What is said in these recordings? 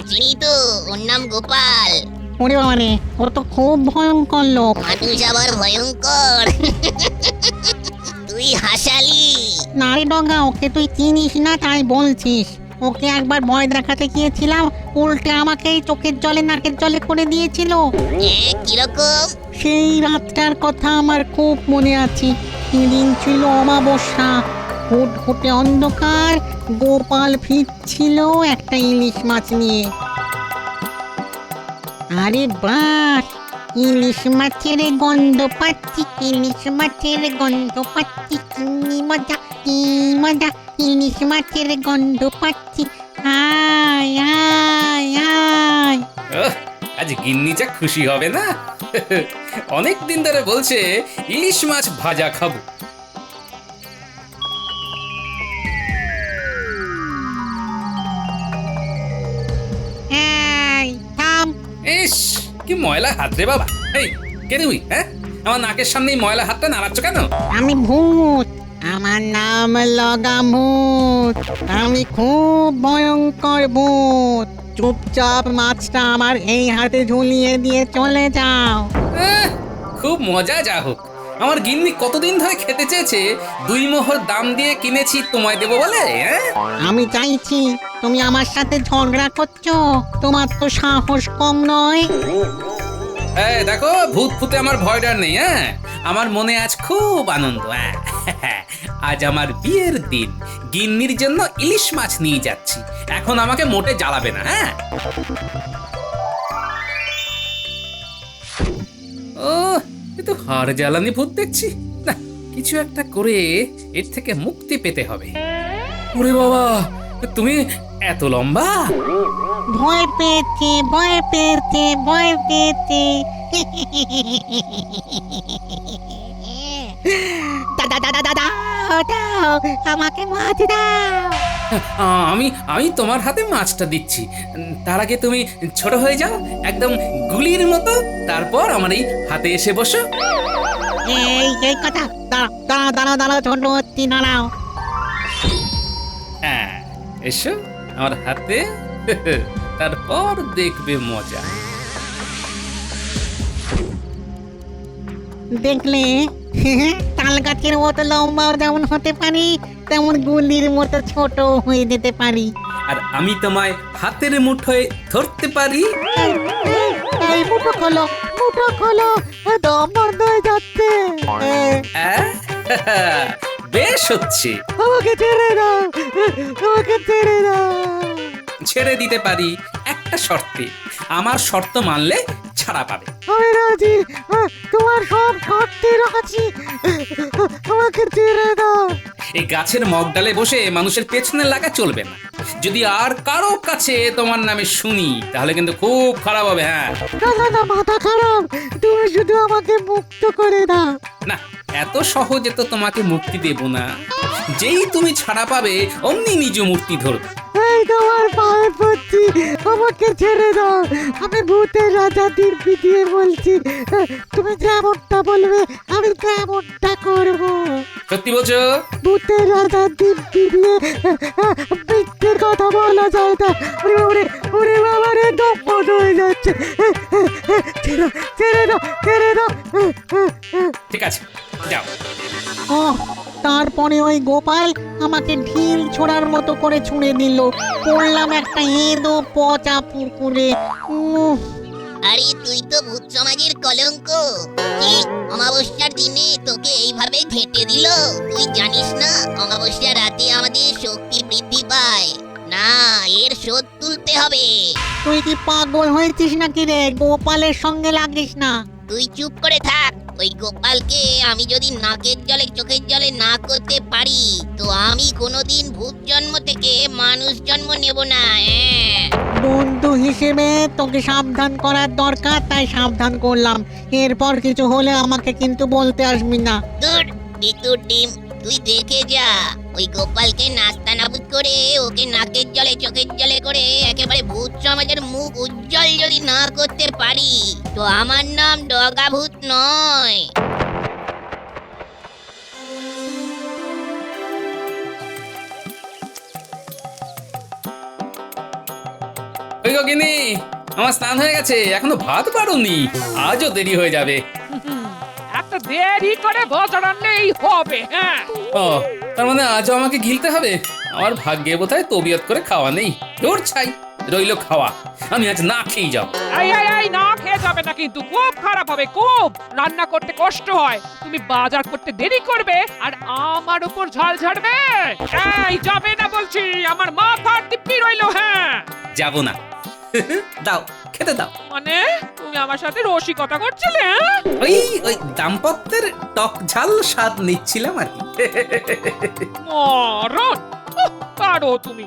চিনি তো, ওর নাম গোপাল। ওরে বাবারে, ও তো খুব ভয়ঙ্কর লোক। মানুষ আবার ভয়ঙ্কর। তুই হাসালি। না রে ডগা, ওকে তুই চিনিস না তাই বলছিস। ওকে একবার ভয় দেখাতে গিয়েছিলাম, উল্টে আমাকেই চোখের জলে নাকের জলে করে দিয়েছিল। কিরকম? সেই রাতটার কথা আমার খুব মনে আছে। সেদিন ছিল অমাবস্যা, ফুটফুটে অন্ধকার। গোপাল ফিরছিল একটা ইলিশ মাছ নিয়ে। আরে বাস, ইলিশ মাছের গন্ধ পাচ্ছি, ইলিশ মাছের গন্ধ পাচ্ছি, কি মজা কি মজা, ইলিশ মাছের গন্ধ পাচ্ছি। আয় আয় আয়। আজ গিন্নি যা খুশি হবে না। অনেক দিন ধরে বলছে ইলিশ মাছ ভাজা খাবো। এই থাম। ইস, কি ময়লা হাত রে বাবা। এই কে তুই? হ্যাঁ, আমার নাকের সামনে এই ময়লা হাতটা নাড়াচ্ছ কেন? আমি ভূত, আমার নাম লগামুত। আমি খুব ভয়ঙ্কর ভূত। চুপচাপ মাছটা আমার এই হাতে ঝুলিয়ে দিয়ে চলে যাও। খুব মজা যা হোক। আমার গিন্নি কতদিন ধরে খেতে চেয়েছে, 2 মোহর দাম দিয়ে কিনেছি তোমায় দেবো বলে। আমি চাইছি, তুমি আমার সাথে ঝগড়া করছো? তোমার তো সাহস কম নয়। এই দেখো, ভূত ফুতে আমার ভয় ডর নেই। হ্যাঁ, আমার মনে আজ খুব আনন্দ। আজ আমার বিয়ের দিন, গিন্নির জন্য ইলিশ মাছ নিয়ে যাচ্ছি। এখন আমাকে মোটে জ্বালাবে না। হ্যাঁ, ও এ তো হাড় জ্বালানি ভূত দেখছি। না, কিছু একটা করে এর থেকে মুক্তি পেতে হবে। ওরে বাবা, তুমি এত লম্বা! ভয় পেয়েছে, ভয় পেয়েছে, ভয় পেয়েছে। দাদা দাদা দাদা, দাও আমাকে মাছ দাও। আমি আমি তোমার হাতে মাছটা দিচ্ছি। তার আগে তুমি ছোট হয়ে যাও, একদম গুলির মতো। তারপর আমার এই হাতে এসে বসো। এই কথা। দাঁড়াও দাঁড়াও দাঁড়াও দাঁড়াও, ছোট হচ্ছি, দাঁড়াও। হ্যাঁ, এসো আমার হাতে। তারপর দেখবে মজা। দেখলে, তাল গাছের মতো লম্বা যেমন হতে পারি, তেমন গুলির মতো ছোট হয়ে যেতে পারি। আর আমি তোমায় হাতের মুঠোয় ধরতে পারি। এই মুঠো খোলো, মুঠো খোলো, দম বন্ধ হয়ে যাচ্ছে। বেশ হচ্ছে। আমাকে ছেড়ে দাও, আমাকে ছেড়ে দাও। ছেড়ে দিতে পারি একটা শর্তে। আমার শর্ত মানলে ছাড়া পাবে। আমি রাজি, তোমার সব শর্তে রাজি। আমাকে ছেড়ে দাও। এই গাছের মগডালে বসে মানুষের পেছনে লাগা চলবে না। যদি আর কারো কাছে তোমার নামে শুনি, তাহলে কিন্তু খুব খারাপ হবে। হ্যাঁ, না, মাথা খারাপ। তুমি শুধু আমাকে মুক্ত করে দাও। না, এত সহজে তো তোমাকে মুক্তি দেব না। যেই তুমি ছাড়া পাবে, অমনি নিজ মূর্তি ধরবে। এই তোমার পায়ে পড়ছি, আমাকে ছেড়ে দাও। আমি ভূতের রাজা দিব্যি দিয়ে বলছি, তুমি যেমনটা বলবে আমি তেমনটা করব। সত্যি বলছো? ভূতের রাজা দিব্যি দিয়ে মিথ্যের কথা বলা যায় না। ওরে বাবা রে, দম বন্ধ হয়ে যাচ্ছে। ছেড়ে দাও, ছেড়ে দাও। ঠিক আছে, যাও। ও, তারপরে ওই গোপাল আমাকে ঢিল ছোড়ার মতো করে ছুঁড়ে দিল। পড়লাম একটা এঁদো পচা পুকুরে। আরে তুই তো ভূত সমাজের কলঙ্ক। কি অমাবস্যার দিনে তোকে এইভাবে ঘেঁটে দিল? তুই জানিস না অমাবস্যার রাতে আমাদের শক্তি বৃদ্ধি পায়। না, এর শোধ তুলতে হবে। তুই কি পাগল হয়েছিস নাকি রে? গোপালের সঙ্গে লাগিস না। তুই চুপ করে থাক। ওই গোপালকে আমি যদি নাকের জলে চোখের জলে না করতে পারি, তো আমি কোনোদিন ভূত জন্ম থেকে মানুষ জন্ম নেব না। বন্ধু হিসেবে তোকে সাবধান করার দরকার, তাই সাবধান করলাম। এরপর কিছু হলে আমাকে কিন্তু বলতে আসবি না। দূর বিতুর ডিম, তুই দেখে যা। ওই গোপালকে নাস্তানাবুদ করে, ওকে নাকের জলে চোখের জলে করে একেবারে ভূত সমাজের মুখ উজ্জ্বল যদি না করতে পারি, তো আমার নাম ডগা ভূত নয়। গো গিনি, আমার স্নান হয়ে গেছে, এখনো ভাত পারোনি, আজও দেরি হয়ে যাবে। একটা দেরি করে ভোজন আনলেই হবে। হ্যাঁ, ও, তার মানে আজও আমাকে গিলতে হবে? আমার ভাগ্যে বোধহয় তবিয়ত করে খাওয়া নেই। দূর ছাই, রইল খাওয়া, আমি আজ না খেয়ে যাব। এই না খেয়ে যাবে না, কিন্তু খুব খারাপ হবে, খুব। রান্না করতে কষ্ট হয়, তুমি বাজার করতে দেরি করবে আর আমার উপর ঝাল ঝাড়বে। এই যাবে না বলছি, আমার মাথার দিব্যি রইলো। হ্যাঁ, যাব না। দাও, খেতে দাও। মানে তুমি আমার সাথে রসিকতা করছিলে? হ্যাঁ? ওই ওই দাম্পত্যের টক ঝাল স্বাদ নিচ্ছিলাম আর কি। মরণ, পারো তুমি।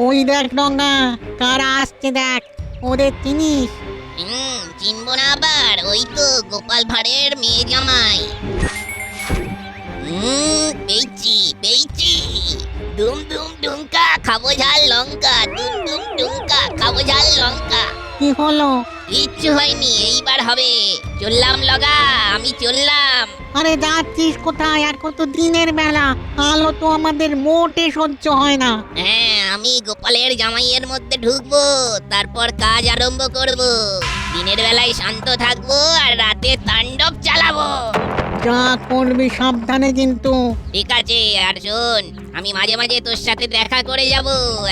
ওই দেখ ডঙ্গা, কারা আসছে দেখ, ওদের চিনিস? চিনবো না আবার, ওই তো গোপাল ভাঁড়ের মেয়ে জামাই। পেয়েছি পেয়েছি। ডুম ডুম ডুমকা খাবো ঝাল লঙ্কা, ডুম ডুম ডুমকা খাবো ঝাল লঙ্কা। কি হলো? কিচ্ছু হয়নি, এইবার হবে। চললাম লগা, আমি চললাম। আরে যাচ্ছিস কোথায়? এখন তো দিনের বেলা, আলো তো আমাদের মোটে সহ্য হয় না। হ্যাঁ, আমি গোপালের জামাইয়ের মধ্যে ঢুকবো, তারপর কাজ আরম্ভ করব। দিনের বেলায় শান্ত থাকবো আর রাতে তাণ্ডব চালাবো। যা করবি সাবধানে কিন্তু। ঠিক আছে, আর শোন, আমি মাঝে মাঝে তোর সাথে দেখা করে যাব,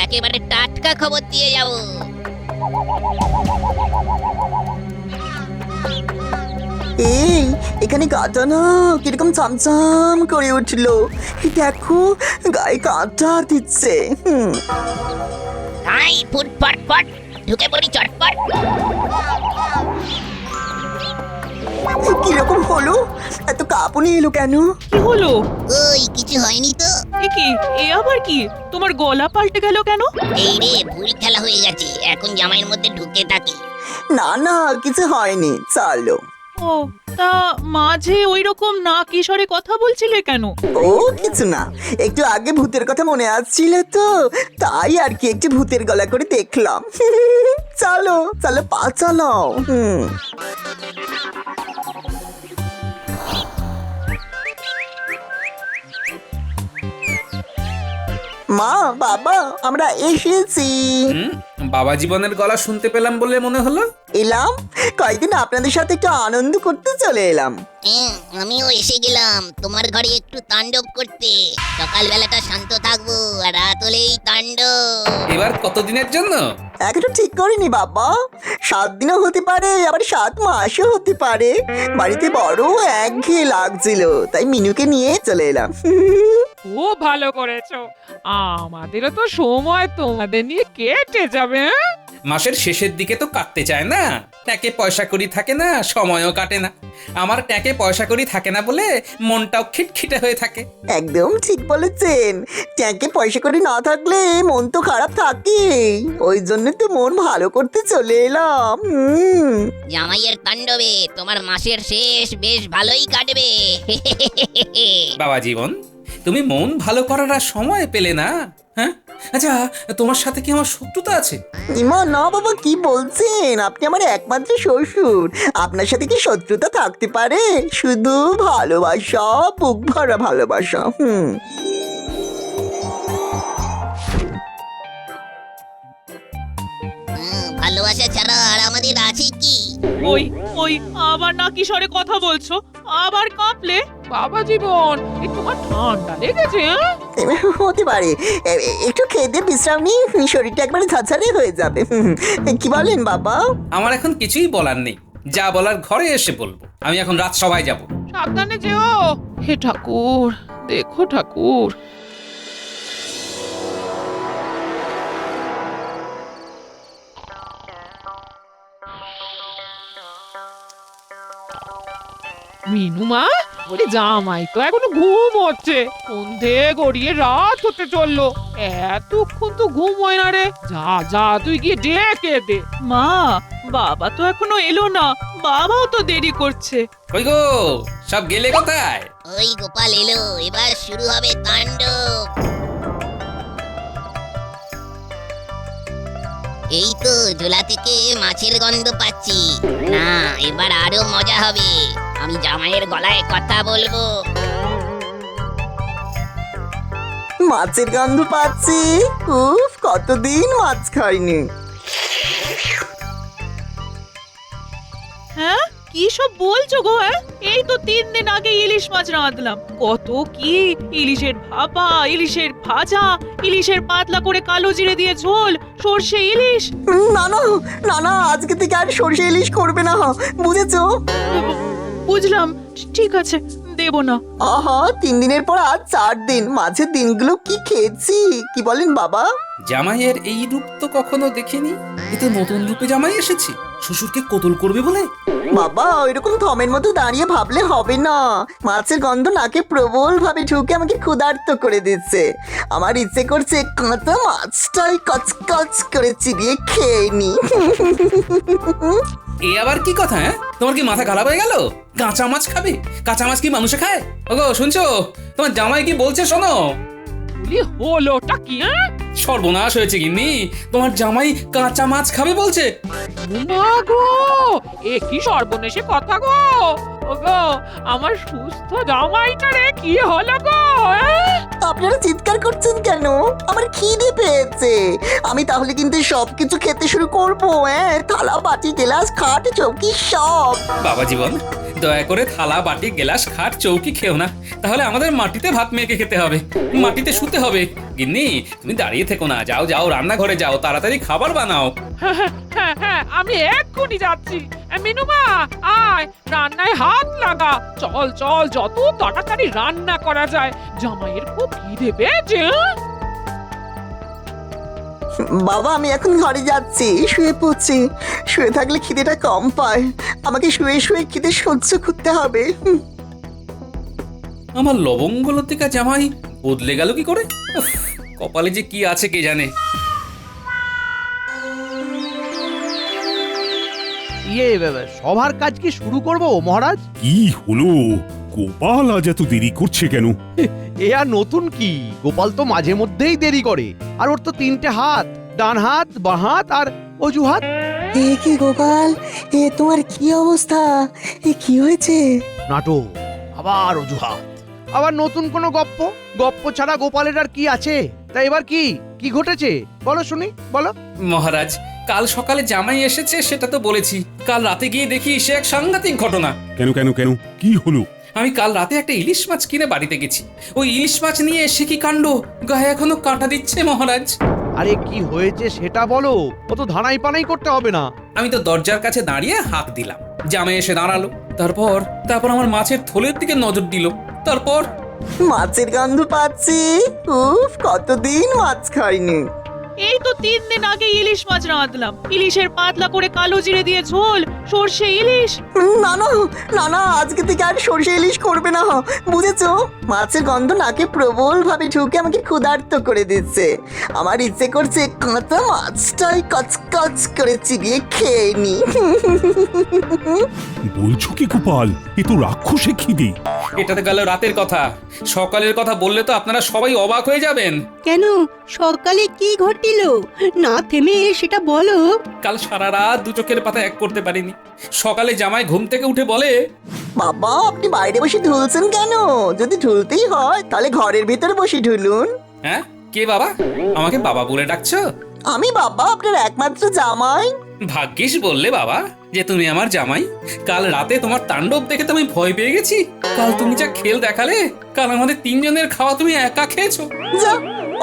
একেবারে টাটকা খবর দিয়ে যাব। এই এখানে গাটা না কিরকম চামচাম করে উঠলো, দেখো গায়ে কাঁটা দিচ্ছে। তাই ফুট ফট ফট ঢুকে পড়ি চটপট। কিরকম হলো? এত কাঁপুনি এলো কেন? কি হলো? ওই কিছু হয়নি তো। এ কি? এ আবার কি? তোমার গলা পাল্টে গেল কেন? এই রে, ভুল খেলা হয়ে গেছে, এখন জামাইয়ের মধ্যে ঢুকে থাকি। না না, কিছু হয়নি, চলো। ও, তা মাঝে ওই রকম না কিশোরে কথা বলছিলে কেন? ও কিছু না, একটু আগে ভূতের কথা মনে আসছিল তো, তাই আর কি একটু ভূতের গলা করে দেখলাম। চলো চলো, পা চালাও। মা বাবা, আমরা এসেছি। বাবা জীবনের গলা শুনতে পেলাম বলে মনে হলো। এলাম, কয়েকদিন আপনাদের সাথে একটু আনন্দ করতে চলে এলাম। আমিও এসে গেলাম তোমার ঘরে একটু তাণ্ডব করতে। সকালবেলাটা শান্ত থাকবো আর রাত হলেই তাণ্ডব। এবার কতদিনের জন্য? এখনো ঠিক করিনি বাবা, 7 দিনও হতে পারে, আবার 7 মাসও হতে পারে। বাড়িতে বড় একঘেয়ে লাগছিল, তাই মিনুকে নিয়ে চলে এলাম। খুব ভালো করেছো, আমাদেরও তো সময় তোমাদের নিয়ে কেটে যাবে। হ্যাঁ? মাসের শেষের দিকে তো কাটতে চায় না, ট্যাঁকে পয়সা করি থাকে না, সময়ও কাটে না। আমার ট্যাঁকে পয়সা করি থাকে না বলে মনটাও খিটখিটে হয়ে থাকে। একদম ঠিক বলেছেন, ট্যাঙ্কে পয়সা করে না থাকলে মন তো খারাপ থাকে, ওই জন্য তো মন ভালো করতে চলে এলাম। জামাইয়ের তাণ্ডবে তোমার মাসের শেষ বেশ ভালোই কাটবে। বাবা জীবন, তুমি মন ভালো করার আর সময় পেলে না? হ্যাঁ, আচ্ছা, তোমার সাথে কি আমার শত্রুতা আছে? ইমা না বাবা, কি বলছেন? আপনি আমার একমাত্র শ্বশুর, আপনার সাথে কি শত্রুতা থাকতে পারে? শুধু ভালোবাসা, বুক ভরা ভালোবাসা। ভালোবাসা ছাড়া আর আমাদের আছে কি? ওই ওই আবার না কিশোরে কথা বলছো, আবার কাঁপলে? বাবা জীবন, এই তোমার ঠান্ডা লেগেছে? হ্যাঁ? হতে পারে, একটু খেয়ে দিয়ে বিশ্রাম নিই, শরীরটা একবারে ঝাঝারে হয়ে যাবে। কি বলেন বাবা? আমার এখন কিছুই বলার নেই, যা বলার ঘরে এসে বলবো। আমি এখন রাত সবাই যাব। সাবধানে যেও। হে ঠাকুর, দেখো ঠাকুর। মিনুমা, ওরে জামাই তো এখনো ঘুম হচ্ছে, সন্ধে গড়িয়ে রাত হতে চললো, এতক্ষণ তো ঘুম হয় না রে। যা যা, তুই গিয়ে ডেকে দে। মা, বাবা তো এখনো এলো না, বাবাও তো দেরি করছে। কই গো, সব গেলে কোথায়? ওই গোপাল এলো, এবার শুরু হবে তাণ্ডব। এই তো ঝোলা থেকে মাছের গন্ধ পাচ্ছি। না, এবার আরো মজা হবে। আমি জামাইয়ের গলায় কথা বলবো। মাছের গন্ধ পাচ্ছি। উফ, কতদিন মাছ খাইনি। হ্যাঁ কি সব বলছো গো? হ্যাঁ এই তো 3 দিন আগে ইলিশ মাছ রাঁধলাম। কত কি ইলিশের ভাপা, ইলিশের ভাজা, ইলিশের পাতলা করে কালো জিরে দিয়ে ঝোল, সর্ষে ইলিশ। না না না না, আজকে থেকে আর সর্ষে ইলিশ করবে না, বুঝেছো? বুঝলাম, ঠিক আছে, দেব না। আহা, 3 দিনের পর আজ 4 দিন, মাঝের দিনগুলো কি খেয়েছি, কি বলেন বাবা? জামাইয়ের এই রূপ তো কখনো দেখিনি। এ তো নতুন রূপে জামাই এসেছে, শ্বশুরকে কতল করবে বলে। বাবা, ওইরকম থমের মতো দাঁড়িয়ে ভাবলে হবে না। মাছের গন্ধ নাকে প্রবল ভাবে ঢুকে আমাকে ক্ষুধার্ত করে দিচ্ছে। আমার ইচ্ছে করছে কাঁচা মাছটাই কচকচ করে চিবিয়ে খেয়ে নি। এ আবার কি কথা? হ্যাঁ, তোমার কি মাথা খারাপ হয়ে গেল? কাঁচা মাছ খাবে? কাঁচা মাছ কি মানুষে খায়? ওগো শুনছো, তোমার জামাই কি বলছে শোনো। বলি হলোটা কি? হ্যাঁ সর্বনাশ হয়েছে গিন্নি, তোমার জামাই কাঁচা মাছ খাবে বলছে। মা গো, এ কি সর্বনেশে কথা গো! ওগো, আমার সুস্থ জামাইটারে কি হলো গো? আপনারা চিৎকার করছেন কেন? আমার খিদে পেয়েছে। আমি তাহলে কিন্তু সবকিছু খেতে শুরু করবো। থালা, বাটি, গ্লাস, খাট, চৌকি সব। বাবা জীবন, দয়া করে থালা, বাটি, গ্লাস, খাট, চৌকি খেও না। তাহলে আমাদের মাটিতে ভাত মেখে খেতে হবে, মাটিতে শুতে হবে। গিন্নি, তুমি দাঁড়িয়ে থেকো না, যাও যাও রান্নাঘরে যাও, তাড়াতাড়ি খাবার বানাও। হ্যাঁ, আমি এক্ষুনি যাচ্ছি। মিনুমা, আয় রান্নায় হাত লাগা। চল চল, যত তাড়াতাড়ি রান্না করা যায়। জামাইয়ের খুব খিদে পেয়েছে। বাবা, আমি এখন ঘরে যাচ্ছি, শুয়ে পড়ছি। শুয়ে থাকলে খিদেটা কম পায়। আমাকে শুয়ে শুয়ে খিদে সহ্য করতে হবে। আমার লবঙ্গলতিকা জামাই বদলে গেল কি করে? উফ, কপালে যে কি আছে কে জানে। সবার কাজ কি শুরু করব মহারাজ? কি হলো? গোপাল আজ এত দেরি করছে কেন? এ আর নতুন কি, গোপাল তো মাঝে মধ্যেই দেরি করে। আর ওর তো 3টে হাত, ডান হাত, বাঁ হাত আর অজুহাত। এ কি গোপাল, এ তোমার কি অবস্থা? এ কি হয়েছে? নাটক, আবার অজুহাত, আবার নতুন কোনো গপ্প। গপ্প ছাড়া গোপালের আর কি আছে? তা এবার কি কি ঘটেছে বলো শুনি, বলো। মহারাজ, কাল সকালে জামাই এসেছে সেটা তো বলেছি। কাল রাতে গিয়ে দেখি সে এক সাংঘাতিক ঘটনা। কেন কেন কেন, কি হলো? আমি কাল রাতে একটা ইলিশ মাছ কিনে বাড়িতে গেছি। ওই ইলিশ মাছ নিয়ে এসে কি কাণ্ড, গায়ে এখনো কাঁটা দিচ্ছে মহারাজ। আরে কি হয়েছে সেটা বলো, অত ধানাই পানাই করতে হবে না। আমি তো দরজার কাছে দাঁড়িয়ে হাঁক দিলাম, জামাই এসে দাঁড়ালো। তারপর আমার মাছের থলের দিকে নজর দিল। তারপর মাছের গন্ধ পাচ্ছি। উফ, কতদিন মাছ খাইনি। এই তো 3 দিন আগে ইলিশ মাছ রাঁধলাম। ইলিশের পাতলা করে কালো জিরে দিয়ে ঝোল, সর্ষে ইলিশ। না না না না, আজকে থেকে আর সর্ষে ইলিশ করবে না, বুঝেছো? মাছের গন্ধ নাকে প্রবল ভাবে ঢুকে আমাকে ক্ষুধার্ত করে দিচ্ছে। আমার ইচ্ছে করছে কাঁচা মাছটাই কচকচ করে চিবিয়ে খেয়ে নি। বলছো কি গোপাল, এ তো রাক্ষসে খিদে। এটাতে গেল রাতের কথা, সকালের কথা বললে তো আপনারা সবাই অবাক হয়ে যাবেন। কেন, সকালে কি ঘটিল না থেমে সেটা বলো। কাল সারা রাত দু চোখের পাতা এক করতে পারিনি। সকালে জামাই ঘুম থেকে উঠে বলে, বাবা, আপনি বাইরে বসে ঢুলছেন কেন? যদি ঢুলতেই হয় তাহলে ঘরের ভিতরে বসে ঢুলুন। হ্যাঁ কে বাবা? আমাকে বাবা বলে ডাকছো? আমি বাবা, আপনার একমাত্র জামাই। ভাগ্যিস বললে বাবা যে তুমি আমার জামাই। কাল রাতে তোমার তাণ্ডব দেখে তো আমি ভয় পেয়ে গেছি। কাল তুমি যা খেল দেখালে, কাল আমাদের 3 জনের খাওয়া তুমি একা খেয়েছো। যা,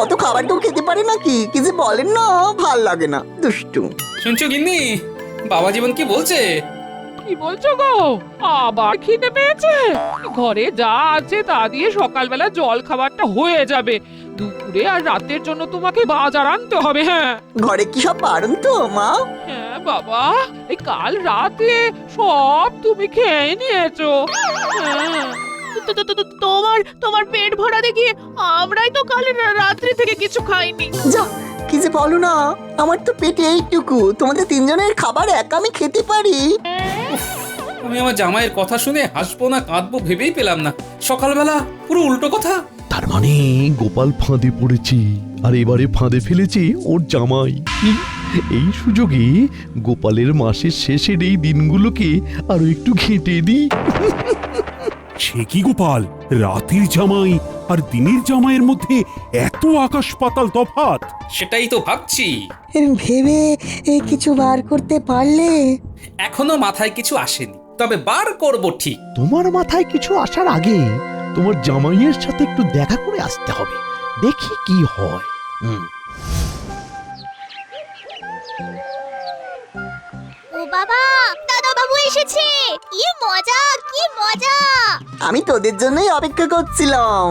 অত খাবার কেউ খেতে পারে নাকি? কি যে বলেন না, ভাল লাগে না, দুষ্টু। শুনছো গিন্নি, বাবা জীবন কি বলছে? কি বলছো গো? আবার খিদে পেয়েছে? ঘরে যা আছে তা দিয়ে সকালবেলা জল খাবারটা হয়ে যাবে। দুপুরে আর রাতের জন্য তোমাকে বাজার আনতে হবে। হ্যাঁ ঘরে কি সব পারেন তো মা? হ্যাঁ বাবা, এই কাল রাতে সব তুমি খেয়ে নিয়েছো। হ্যাঁ। তোমার পেট ভরা দেখি আমরাই তো কাল রাত্রি থেকে কিছু খাইনি। যা, কি যে বলো না, আমার তো পেটে এইটুকু, তোমাদের 3 জনের খাবার একা আমি খেতে পারি? আমি আমার জামাইয়ের কথা শুনে হাসবো না কাঁদবো ভেবেই পেলাম না। সকালবেলা পুরো উল্টো কথা। তার মানে গোপাল ফাঁদে পড়েছে, আর এবারে ফাঁদে ফেলেছে ওর জামাই। এই সুযোগে গোপালের মাসের শেষের এই দিনগুলোকে আরো একটু ঘেঁটে দিই। সে কি গোপাল, রাতের জামাই আর দিনের জামাইয়ের মধ্যে এত আকাশ পাতাল তফাৎ? সেটাই তো ভাবছি। ভেবে কিছু বার করতে পারলে? এখনো মাথায় কিছু আসেনি, তবে বার করব ঠিক। তোমার মাথায় কিছু আসার আগে তোমার জামাইয়ের সাথে একটু দেখা করে আসতে হবে, দেখি কি হয়। ও বাবা, দাদা বাবু এসেছে, কি মজা কি মজা! আমি তোদের জন্যই অপেক্ষা করছিলাম।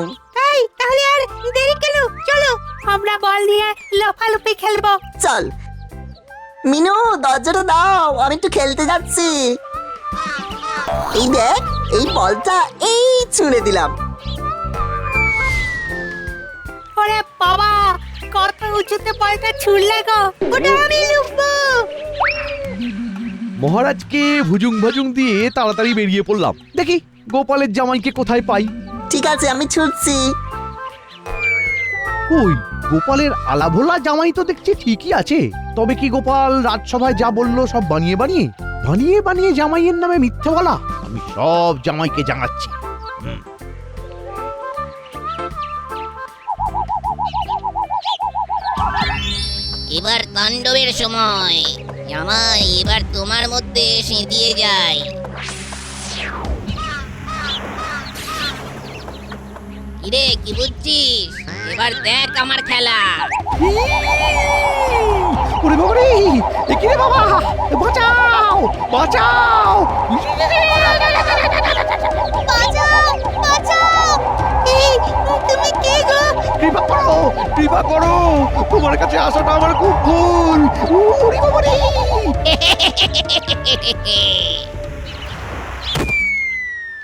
এই তাহলে আর দেরি কেন, চলো আমরা বল নিয়ে লাফালাফি খেলবো। চল মিনু, দরজাটা দাও, আমি একটু খেলতে যাচ্ছি। এই দেখ, এই বলটা এই ছুঁড়ে দিলাম। ওরে বাবা, কত উঁচুতে বলটা ছুড়লে গো, ওটা আমি লুকবো। মহারাজকে ভুজুং ভাজুং দিয়ে তাড়াতাড়ি বেরিয়ে পড়লাম, দেখি গোপালের জামাইকে কোথায় পাই। ঠিক আছে, আমি ছুটছি। কই, গোপালের আলাভোলা জামাই তো দেখছি ঠিকই আছে। তবে কি গোপাল রাজসভায় যা বললো সব বানিয়ে বানিয়ে বানিয়ে বানিয়ে জামাইয়ের নামে মিথ্যে বলা? আমি সব জামাইকে জানাচ্ছি। এবার তাণ্ডবের সময়। জামাই, এবার তোমার মধ্যে সিঁধিয়ে যায়। কিরে, কি বুঝছিস? এবার দেখ আমার খেলা। ওরে বাবা রে, এ কি রে বাবা, বাঁচাও বাঁচাও! বাঁচাও বাঁচাও! এই তুমি কে গো? কৃপা করো, কৃপা করো, তোমার কাছে আসাটা আমার খুব ভুল। ওরে বাবা রে!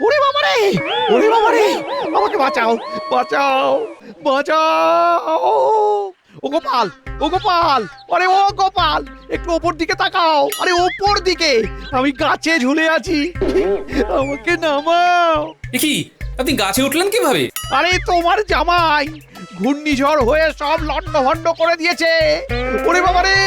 ওরে বাবা রে, ওরে বাবা রে, আমাকে বাঁচাও বাঁচাও বাঁচাও! ও গোপাল, ও গোপাল, আরে ও গোপাল, একটু ওপর দিকে তাকাও। আরে ওপর দিকে, আমি গাছে ঝুলে আছি, আমাকে নামাও। এ কি, আপনি গাছে উঠলেন কিভাবে? আরে তোমার জামাই ঘূর্ণিঝড় হয়ে সব লন্ড ভন্ড করে দিয়েছে। ওরে বাবা রে,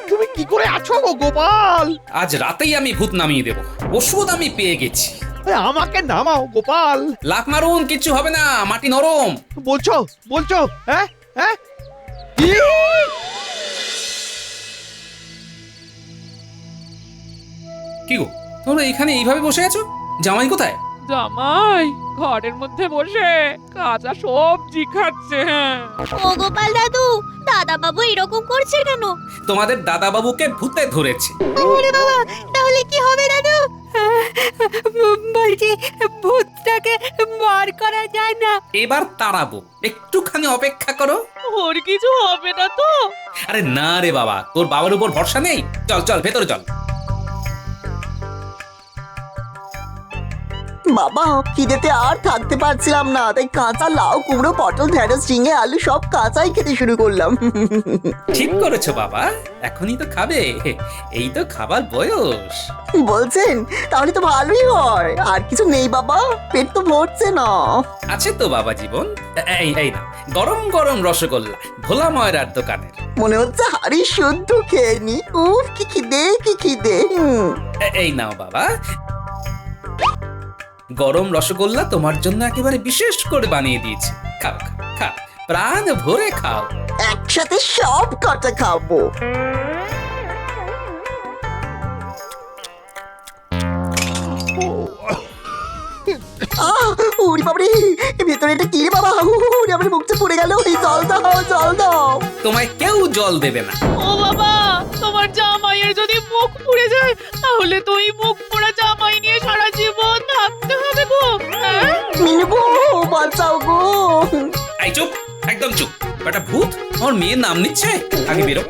তুমি কি করে আছো গো গোপাল? আজ রাতেই আমি ভূত নামিয়ে দেব, ওষুধ আমি পেয়ে গেছি। আরে আমাকে নামাও গোপাল। লাফ মারুন, কিচ্ছু হবে না, মাটি নরম। বলছো বলছো? হ্যাঁ হ্যাঁ, কি গো, তোমরা এখানে এইভাবে বসে আছো? জামাই কোথায়? জামাই ঘরের মধ্যে বসে কাঁচা সবজি খাচ্ছে। ও গোপাল দাদু, দাদা বাবু এরকম করছে কেন? তোমাদের দাদা বাবুকে ভূতে ধরেছে। ওরে বাবা, তাহলে কি হবে দাদু? বলছি ভূতটাকে বার করা যায় না? এবার তাড়াবো, একটুখানি অপেক্ষা করো। ওর কিছু হবে না তো? আরে না রে বাবা, তোর বাবার উপর ভরসা নেই। চল চল, ভেতরে চল। বাবা, খিদেতে আর থাকতে পারছিলাম না, তাই কাঁচা লাউ, কুমড়ো, পটল, ঢেঁড়স, ঝিঙে, আলু সব কাঁচাই খেতে শুরু করলাম। ঠিক করেছো বাবা, এখনই তো খাবে, এই তো খাবার বয়স। বলছেন? তাহলে তো ভালোই হয়। আর কিছু নেই বাবা, পেট তো ভরছে না। আছে তো বাবা জীবন, এই এই না, গরম গরম রসগোল্লা, ভোলা ময়রার দোকানের। মনে হচ্ছে হাড়ি শুদ্ধ খেয়ে নি। উফ, কি খিদে কি খিদে। এই নাও বাবা, গরম রসগোল্লা তোমার জন্য একেবারে বিশেষ করে বানিয়ে দিয়েছি। খাও খাও খাও, প্রাণ ভরে খাও। একসাথে সব কটা খাবো। উড়ি বাবরে, ভেতরে এটা কি রে বাবা? উড়ি, আমার মুখটা পড়ে গেল। এই জল দাও, জল দাও। তোমায় কেউ জল দেবে না। ও বাবা, তোমার জামাইয়ের যদি মুখ পুড়ে যায় তাহলে তো এই মুখ পোড়া জামাই নিয়ে সারা জীবন থাকতে হবে গো। হ্যাঁ? মিনু গো, বাঁচাও গো। এই চুপ, একদম চুপ। একটা ভূত আমার মেয়ের নাম নিচ্ছে। আগে বেরো,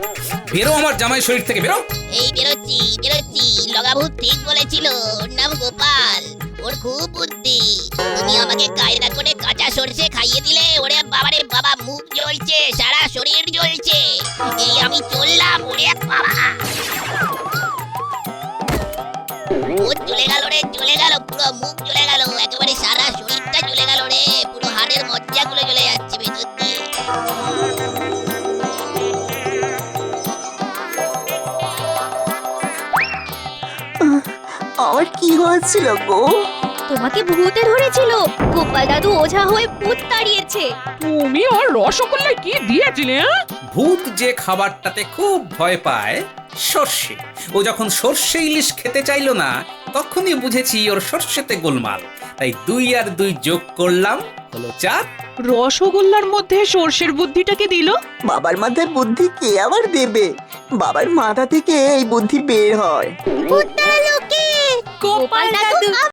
বেরো আমার জামাই শরীর থেকে, বেরো। এই বেরোচ্ছি বেরোচ্ছি, লগাভূত ঠিক বলেছিল, ওর নাম গোপাল, ওর খুব বুদ্ধি। তুমি আমাকে কায়দা করে কাঁচা সরষে খাইয়ে দিলে, ওরে বাবারে বাবা, মুখ জ্বলছে, সারা শরীর জ্বলছে। এই আমি চললাম, ওরে বাবা, মুখ জ্বলে গেল রে, জ্বলে গেল, পুরো মুখ জ্বলে গেল, একেবারে সারা শরীরটা জ্বলে গেল রে, পুরো হাড়ের মজ্জাগুলো জ্বলে যাচ্ছে ভেতর দিয়ে। আমার কি হয়েছিল গো? তোমাকে ভূতে ধরেছিল, গোপাল দাদু ওঝা হয়ে ভূত তাড়িয়েছে। তুমি ওর রসগোল্লায় কি দিয়েছিলে? ভূত যে খাবারটাতে খুব ভয় পায়, সর্ষে, ও যখন সর্ষে ইলিশ খেতে চাইলো না তখনই বুঝেছি ওর সর্ষেতে গোলমাল। তাই 2 আর 2 যোগ করলাম, হলো 4। রসগোল্লার মধ্যে সর্ষের বুদ্ধিটাকে দিল। বাবার মাথায় বুদ্ধি কে আবার দেবে? বাবার মাথা থেকে এই বুদ্ধি বের হয়। ভূত তাড়ালো কে? গোপাল দাদু।